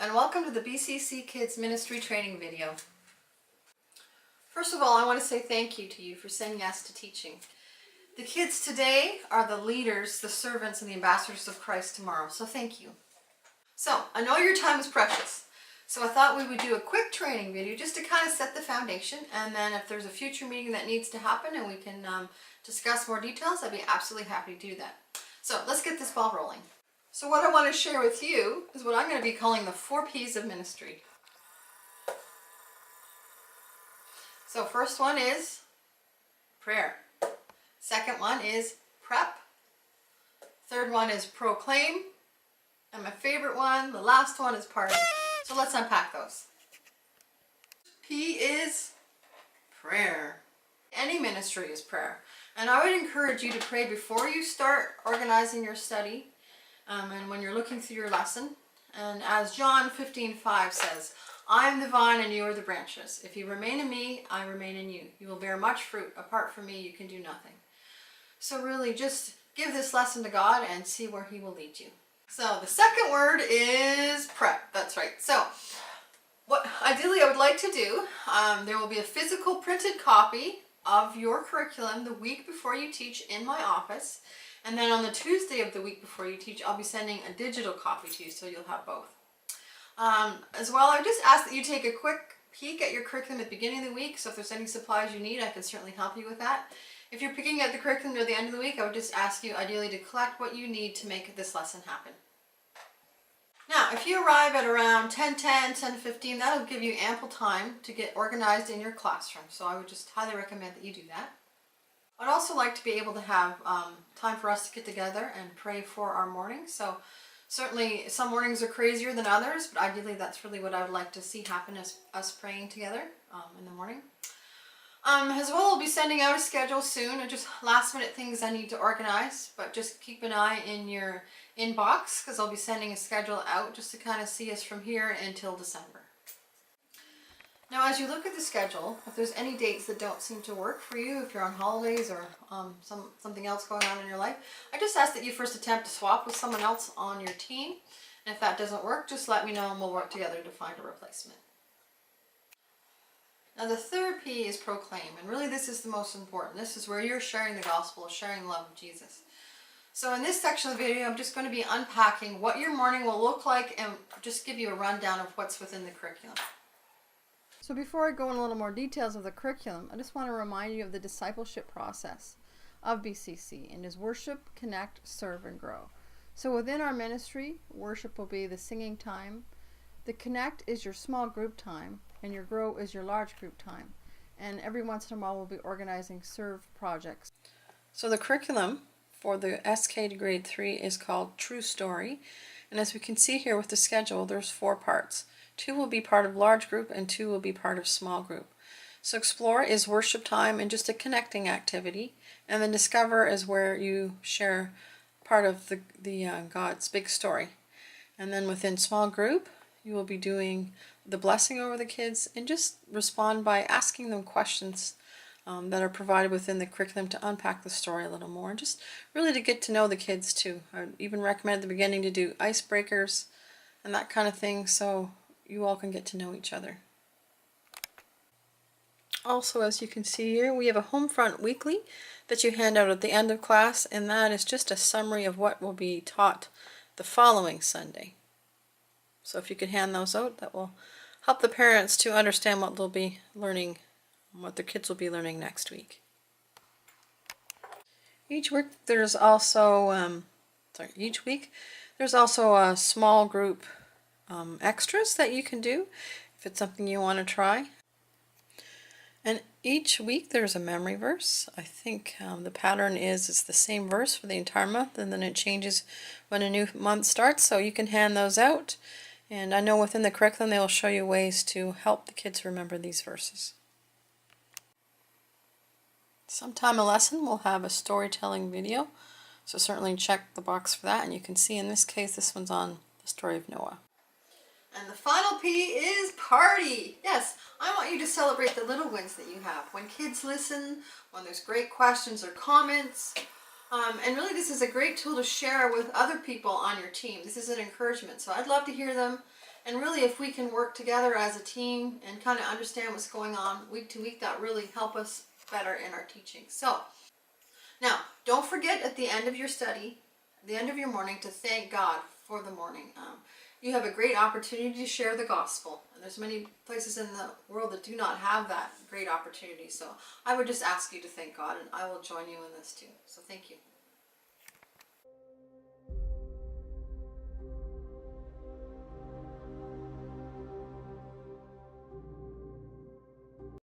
and welcome to the BCC Kids Ministry Training video. First of all, I want to say thank you to you for saying yes to teaching. The kids today are the leaders, the servants, and the ambassadors of Christ tomorrow, so thank you. So, I know your time is precious, so I thought we would do a quick training video just to kind of set the foundation, and then if there's a future meeting that needs to happen and we can discuss more details, I'd be absolutely happy to do that. So, let's get this ball rolling. So what I want to share with you is what I'm going to be calling the 4 P's of ministry. So first one is prayer. Second one is prep. Third one is proclaim. And my favorite one, the last one, is party. So let's unpack those. P is prayer. Any ministry is prayer. And I would encourage you to pray before you start organizing your study. And when you're looking through your lesson, and as John 15:5 says, I am the vine and you are the branches. If you remain in me, I remain in you. You will bear much fruit. Apart from me, you can do nothing. So really just give this lesson to God and see where he will lead you. So the second word is prep. That's right. So what ideally I would like to do, there will be a physical printed copy of your curriculum the week before you teach in my office. And then on the Tuesday of the week before you teach, I'll be sending a digital copy to you, so you'll have both. As well, I just ask that you take a quick peek at your curriculum at the beginning of the week, so if there's any supplies you need, I can certainly help you with that. If you're picking at the curriculum near the end of the week, I would just ask you ideally to collect what you need to make this lesson happen. Now, if you arrive at around 10:10, 10:15, that'll give you ample time to get organized in your classroom, so I would just highly recommend that you do that. I'd also like to be able to have time for us to get together and pray for our morning. So certainly some mornings are crazier than others, but ideally that's really what I would like to see happen, is us praying together in the morning. As well, I'll be sending out a schedule soon, and just last minute things I need to organize, but just keep an eye in your inbox because I'll be sending a schedule out just to kind of see us from here until December. Now, as you look at the schedule, if there's any dates that don't seem to work for you, if you're on holidays or something else going on in your life, I just ask that you first attempt to swap with someone else on your team. And if that doesn't work, just let me know and we'll work together to find a replacement. Now, the third P is proclaim, and really this is the most important. This is where you're sharing the gospel, sharing the love of Jesus. So in this section of the video, I'm just going to be unpacking what your morning will look like and just give you a rundown of what's within the curriculum. So before I go into a little more details of the curriculum, I just want to remind you of the discipleship process of BCC, and is worship, connect, serve, and grow. So within our ministry, worship will be the singing time, the connect is your small group time, and your grow is your large group time. And every once in a while we'll be organizing serve projects. So the curriculum for the SK to grade 3 is called True Story, and as we can see here with the schedule, there's 4 parts. 2 will be part of large group and 2 will be part of small group. So explore is worship time and just a connecting activity, and then discover is where you share part of the God's big story. And then within small group, you will be doing the blessing over the kids and just respond by asking them questions that are provided within the curriculum to unpack the story a little more, and just really to get to know the kids too. I would even recommend at the beginning to do icebreakers and that kind of thing, so you all can get to know each other. Also, as you can see here, we have a home front weekly that you hand out at the end of class, and that is just a summary of what will be taught the following Sunday. So if you could hand those out, that will help the parents to understand what they'll be learning, what their kids will be learning next week. Each week there's also a small group extras that you can do if it's something you want to try. And each week there's a memory verse. I think the pattern is it's the same verse for the entire month, and then it changes when a new month starts, so you can hand those out. And I know within the curriculum they will show you ways to help the kids remember these verses. Sometime a lesson we'll have a storytelling video, so certainly check the box for that. And you can see in this case this one's on the story of Noah. And the final P is party. Yes, I want you to celebrate the little wins that you have. When kids listen, when there's great questions or comments. And really this is a great tool to share with other people on your team. This is an encouragement. So I'd love to hear them And really, if we can work together as a team and kind of understand what's going on week to week, that really help us better in our teaching. So now, don't forget at the end of your study, at the end of your morning, to thank God for the morning. You have a great opportunity to share the gospel. And there's many places in the world that do not have that great opportunity. So I would just ask you to thank God, and I will join you in this too. So thank you.